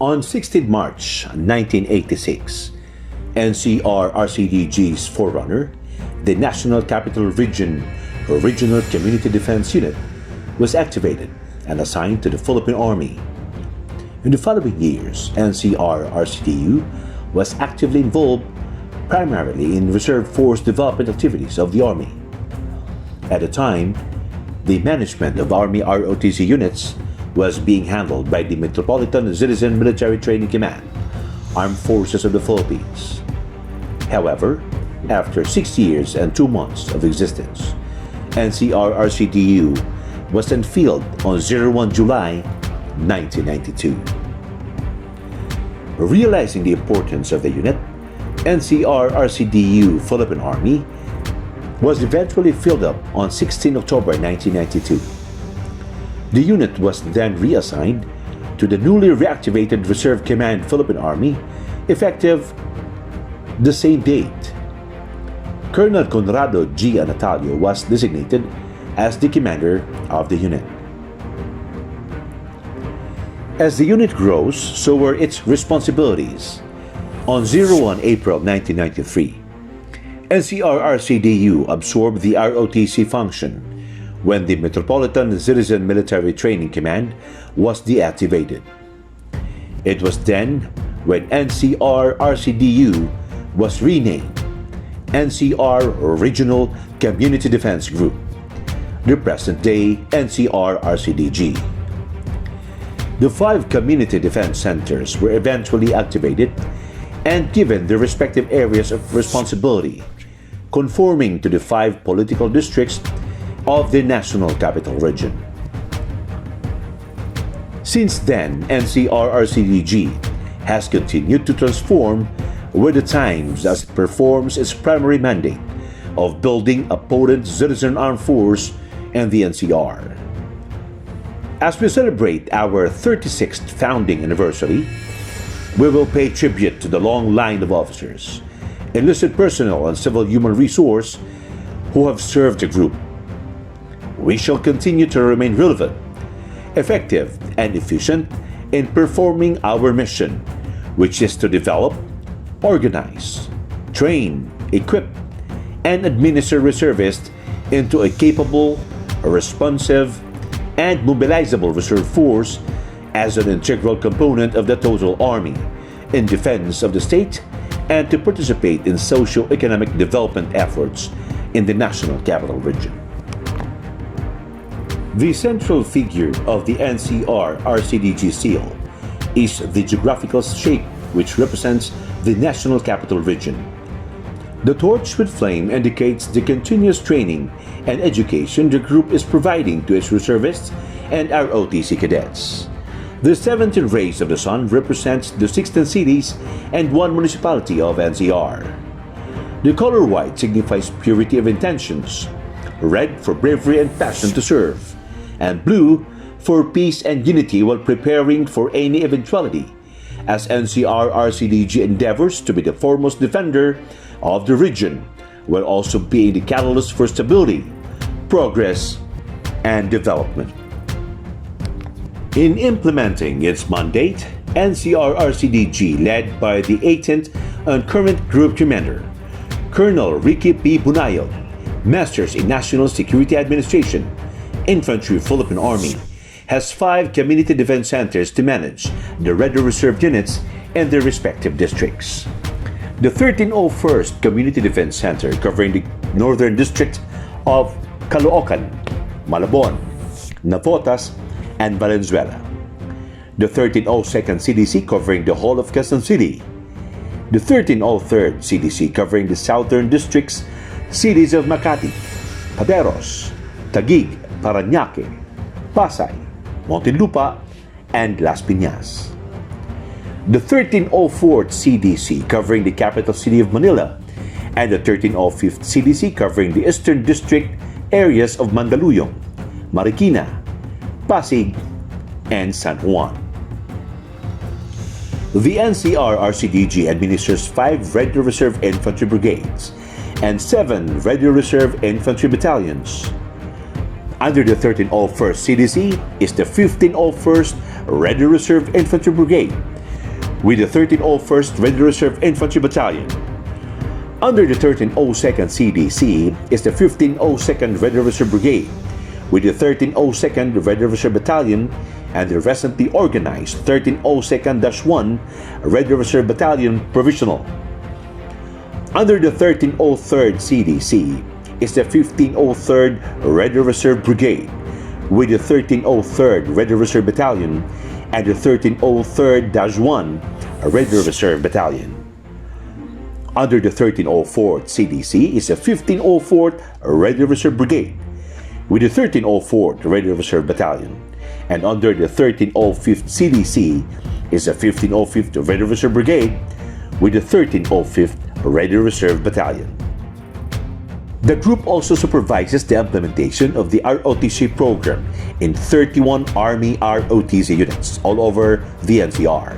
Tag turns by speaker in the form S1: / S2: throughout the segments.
S1: On 16 March 1986, Ncrrcdg's forerunner, the National Capital Region Regional Community Defense Unit, was activated and assigned to the Philippine Army. In the following years, Ncrrcdu was actively involved primarily in reserve force development activities of the Army. At the time, the management of Army ROTC units was being handled by the Metropolitan Citizen Military Training Command, Armed Forces of the Philippines. However, after 6 years and 2 months of existence, Ncrrcdu was unveiled on 01 July 1992. Realizing the importance of the unit, Ncrrcdu Philippine Army was eventually filled up on 16 October 1992. The unit was then reassigned to the newly reactivated Reserve Command Philippine Army, effective the same date. Colonel Conrado G. Anatalio was designated as the commander of the unit. As the unit grows, so were its responsibilities. On 01 April 1993, Ncrrcdu absorbed the ROTC function when the Metropolitan Citizen Military Training Command was deactivated. It was then when Ncrrcdu was renamed NCR Regional Community Defense Group, the present-day Ncrrcdg. The 5 community defense centers were eventually activated and given their respective areas of responsibility, conforming to the 5 political districts of the National Capital Region. Since then, Ncrrcdg has continued to transform with the times as it performs its primary mandate of building a potent citizen armed force in the NCR. As we celebrate our 36th founding anniversary, we will pay tribute to the long line of officers, enlisted personnel, and civil human resource who have served the group. We shall continue to remain relevant, effective, and efficient in performing our mission, which is to develop, organize, train, equip, and administer reservists into a capable, responsive, and mobilizable reserve force as an integral component of the total Army in defense of the state and to participate in socio-economic development efforts in the National Capital Region. The central figure of the Ncrrcdg seal is the geographical shape which represents the National Capital Region. The torch with flame indicates the continuous training and education the group is providing to its reservists and ROTC cadets. The 17 rays of the sun represents the 16 cities and 1 municipality of NCR. The color white signifies purity of intentions, red for bravery and passion to serve, and blue for peace and unity while preparing for any eventuality, as Ncrrcdg endeavors to be the foremost defender of the region, while also being the catalyst for stability, progress, and development. In implementing its mandate, Ncrrcdg, led by the 18th and current Group Commander, Colonel Ricky P. Bunayo, Masters in National Security Administration, Infantry Philippine Army, has 5 community defense centers to manage the Ready Reserve units in their respective districts. The 1301st Community Defense Center, covering the Northern District of Caloocan, Malabon, Navotas, and Valenzuela. The 1302nd CDC, covering the whole of Quezon City. The 1303rd CDC, covering the Southern Districts, cities of Makati, Pateros, Taguig, Parañaque, Pasay, Muntinlupa, and Las Piñas. The 1304th CDC, covering the capital city of Manila, and the 1305th CDC, covering the Eastern District areas of Mandaluyong, Marikina, Pasig, and San Juan. The Ncrrcdg administers 5 Ready Reserve Infantry Brigades and 7 Ready Reserve Infantry Battalions. Under the 1301st CDC is the 1501st Ready Reserve Infantry Brigade, with the 1301st Red Reserve Infantry Battalion. Under the 1302nd CDC is the 1502nd Red Reserve Brigade, with the 1302nd Red Reserve Battalion and the recently organized 1302nd-1 Red Reserve Battalion Provisional. Under the 1303rd CDC is the 1503rd Red Reserve Brigade, with the 1303rd Red Reserve Battalion and the 1303rd-1 Red Reserve Battalion. Under the 1304th CDC is the 1504th Red Reserve Brigade, with the 1304th Red Reserve Battalion, and under the 1305th CDC is the 1505th Red Reserve Brigade, with the 1305th Red Reserve Battalion. The group also supervises the implementation of the ROTC program in 31 Army ROTC units all over the NCR.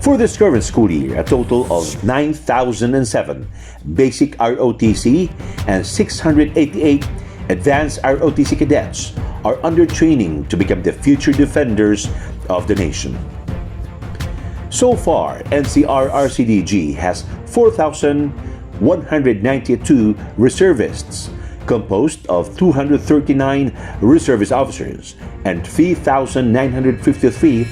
S1: For this current school year, a total of 9,007 basic ROTC and 688 advanced ROTC cadets are under training to become the future defenders of the nation. So far, Ncrrcdg has 4,192 reservists, composed of 239 reservist officers and 3,953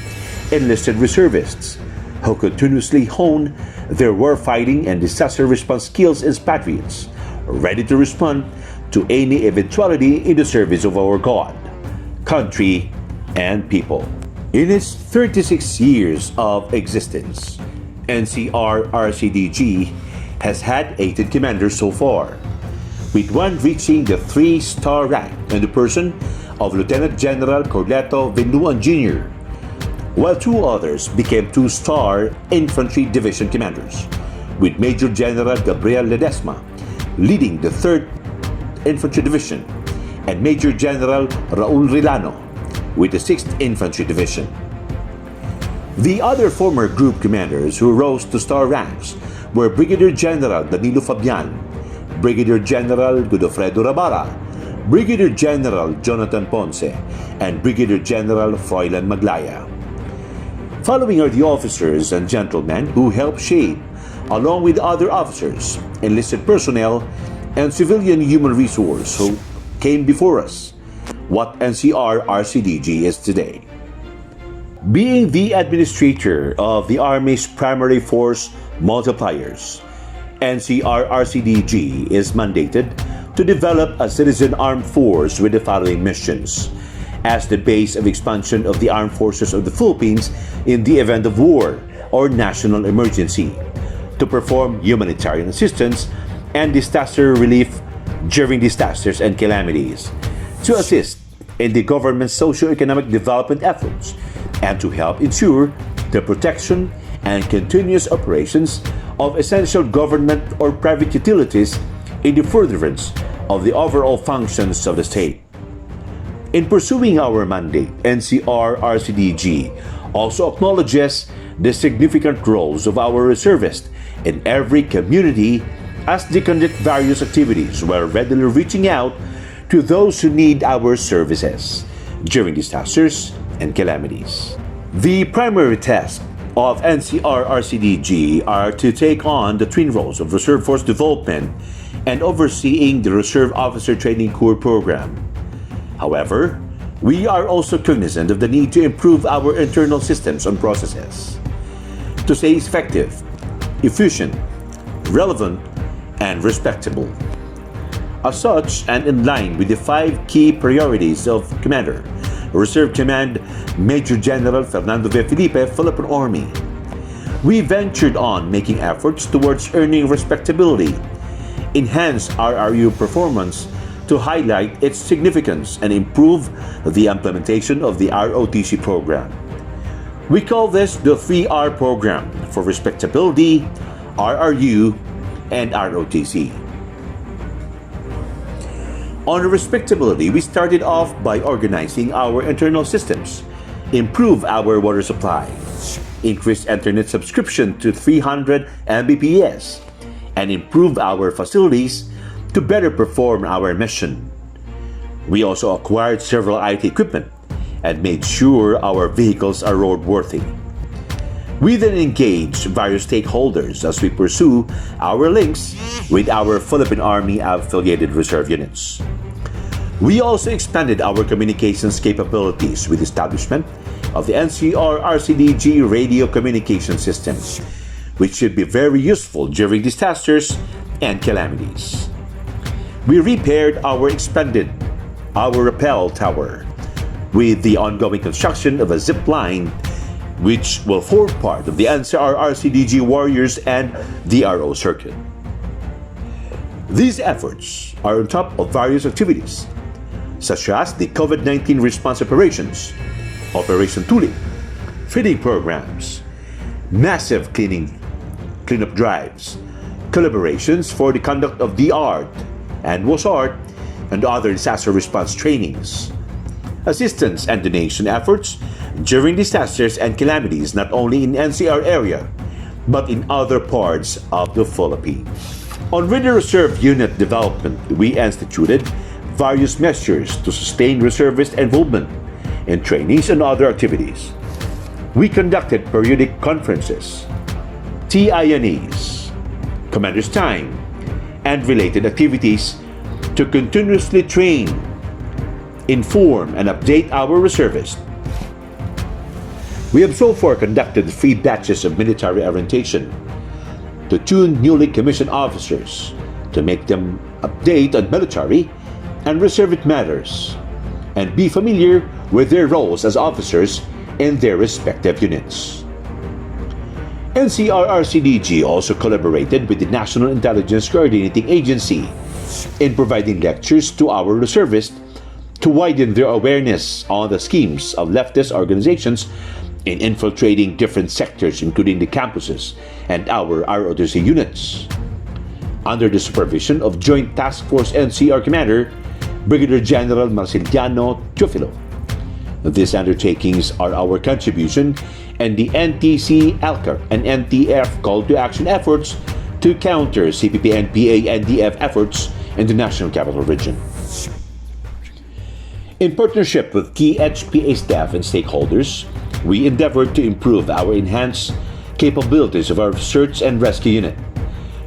S1: enlisted reservists, who continuously hone their warfighting and disaster response skills as patriots, ready to respond to any eventuality in the service of our God, country, and people. In its 36 years of existence, Ncrrcdg has had 18 commanders so far, with one reaching the 3-star rank in the person of Lieutenant General Corleto Vinuan Jr., while 2 others became 2-star infantry division commanders, with Major General Gabriel Ledesma leading the 3rd Infantry Division and Major General Raul Rilano with the 6th Infantry Division. The other former group commanders who rose to star ranks were Brigadier General Danilo Fabian, Brigadier General Godofredo Rabara, Brigadier General Jonathan Ponce, and Brigadier General Froilan Maglaya. Following are the officers and gentlemen who helped shape, along with other officers, enlisted personnel, and civilian human resource who came before us, what Ncrrcdg is today. Being the administrator of the Army's primary force multipliers, Ncrrcdg is mandated to develop a citizen armed force with the following missions as the base of expansion of the armed forces of the Philippines in the event of war or national emergency, to perform humanitarian assistance and disaster relief during disasters and calamities, to assist in the government's socio-economic development efforts, and to help ensure the protection and continuous operations of essential government or private utilities in the furtherance of the overall functions of the state. In pursuing our mandate, Ncrrcdg also acknowledges the significant roles of our reservists in every community as they conduct various activities while readily reaching out to those who need our services during disasters and calamities. The primary task of Ncrrcdg are to take on the twin roles of Reserve Force Development and overseeing the Reserve Officer Training Corps program. However, we are also cognizant of the need to improve our internal systems and processes to stay effective, efficient, relevant, and respectable. As such, and in line with the 5 key priorities of Commander, Reserve Command Major General Fernando V. Felipe, Philippine Army, we ventured on making efforts towards earning respectability, enhance RRU performance to highlight its significance and improve the implementation of the ROTC program. We call this the 3R program for respectability, RRU, and ROTC. On respectability, we started off by organizing our internal systems, improve our water supply, increase internet subscription to 300 Mbps, and improve our facilities to better perform our mission. We also acquired several IT equipment and made sure our vehicles are roadworthy. We then engaged various stakeholders as we pursue our links with our Philippine Army affiliated reserve units. We also expanded our communications capabilities with the establishment of the Ncrrcdg radio communication system, which should be very useful during disasters and calamities. We repaired our rappel tower with the ongoing construction of a zip line which will form part of the Ncrrcdg Warriors and DRO circuit. These efforts are on top of various activities such as the COVID-19 response operations, Operation Tuli, feeding programs, massive cleanup drives, collaborations for the conduct of DART and WASART and other disaster response trainings, assistance and donation efforts during disasters and calamities not only in NCR area but in other parts of the Philippines. On radio reserve unit development, we instituted various measures to sustain reservist involvement in trainings and other activities. We conducted periodic conferences, TINEs, Commander's Time, and related activities to continuously train, inform, and update our reservists. We have so far conducted 3 batches of military orientation to tune newly commissioned officers to make them update on military and reservist matters and be familiar with their roles as officers in their respective units. Ncrrcdg also collaborated with the National Intelligence Coordinating Agency in providing lectures to our reservists to widen their awareness on the schemes of leftist organizations in infiltrating different sectors, including the campuses and our ROTC units. Under the supervision of Joint Task Force NCR Commander Brigadier General Marciliano Teofilo. These undertakings are our contribution and the NTC-ALCAR and NTF call to action efforts to counter CPP-NPA-NDF efforts in the National Capital Region. In partnership with key HPA staff and stakeholders, we endeavored to improve our enhanced capabilities of our search and rescue unit,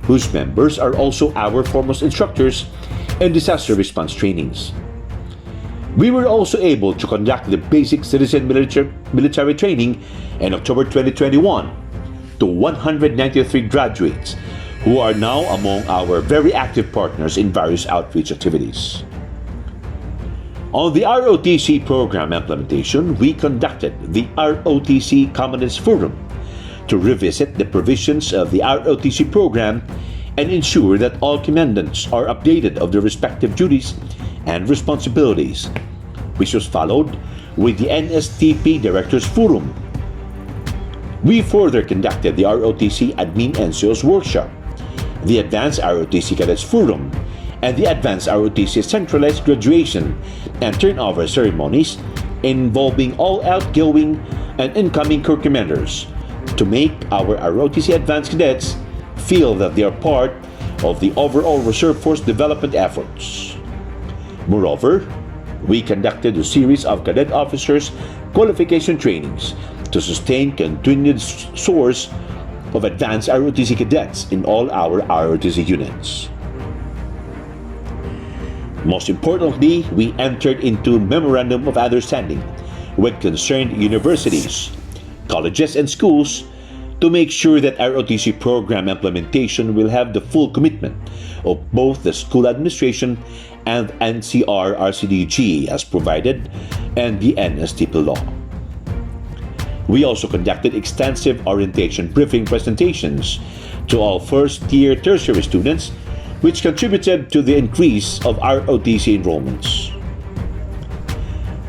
S1: whose members are also our foremost instructors in disaster response trainings. We were also able to conduct the basic citizen military training in October 2021 to 193 graduates who are now among our very active partners in various outreach activities. On the ROTC program implementation, we conducted the ROTC Commandant's Forum to revisit the provisions of the ROTC program and ensure that all commandants are updated of their respective duties and responsibilities, which was followed with the NSTP Directors Forum. We further conducted the ROTC Admin NCOs Workshop, the Advanced ROTC Cadets Forum, and the Advanced ROTC Centralized Graduation and Turnover Ceremonies involving all outgoing and incoming Corps Commanders to make our ROTC Advanced Cadets feel that they are part of the overall Reserve Force development efforts. Moreover, we conducted a series of cadet officers qualification trainings to sustain continued source of advanced ROTC cadets in all our ROTC units. Most importantly, we entered into Memorandum of Understanding with concerned universities, colleges, and schools to make sure that ROTC program implementation will have the full commitment of both the school administration and Ncrrcdg as provided and the NSTP law. We also conducted extensive orientation briefing presentations to all first-year tertiary students, which contributed to the increase of ROTC enrollments.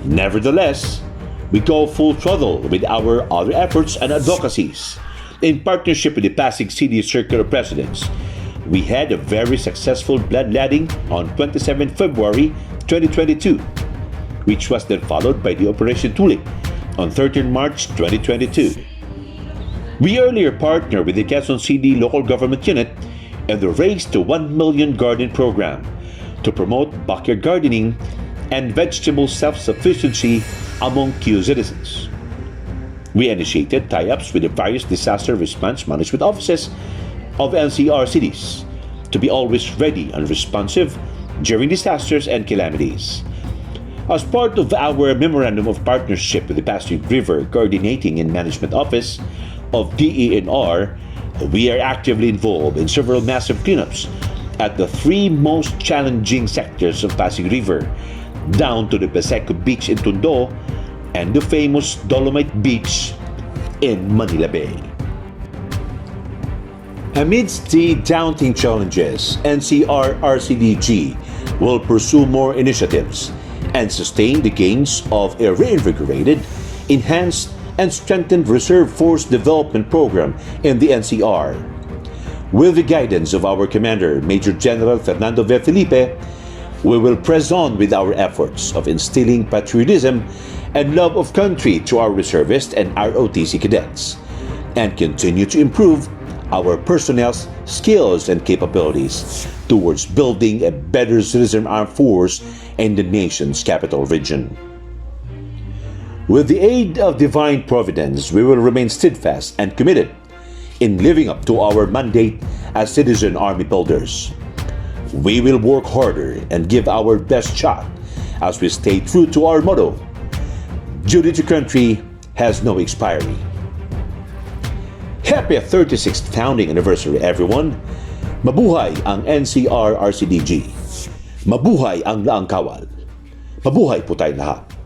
S1: Nevertheless, we go full throttle with our other efforts and advocacies. In partnership with the Pasig City Circle of Presidents, we had a very successful bloodletting on 27 February 2022, which was then followed by the Operation Tuli on 13 March 2022. We earlier partnered with the Quezon City Local Government Unit in the Race to 1 Million Garden program to promote backyard gardening and vegetable self-sufficiency among Q citizens. We initiated tie-ups with the various disaster response management offices of NCR cities to be always ready and responsive during disasters and calamities. As part of our Memorandum of Partnership with the Pasig River Coordinating and Management Office of DENR, we are actively involved in several massive cleanups at the three most challenging sectors of Pasig River, down to the Paseco Beach in Tondo and the famous Dolomite Beach in Manila Bay. Amidst the daunting challenges, Ncrrcdg will pursue more initiatives and sustain the gains of a reinvigorated, enhanced, and strengthened Reserve Force Development Program in the NCR. With the guidance of our Commander, Major General Fernando V. Felipe, we will press on with our efforts of instilling patriotism and love of country to our reservists and ROTC cadets, and continue to improve our personnel's skills and capabilities towards building a better citizen armed force in the nation's capital region. With the aid of divine providence, we will remain steadfast and committed in living up to our mandate as citizen army builders. We will work harder and give our best shot as we stay true to our motto, duty to country has no expiry. Happy 36th founding anniversary, everyone! Mabuhay ang Ncrrcdg! Mabuhay ang Laang Kawal! Mabuhay po tayong lahat!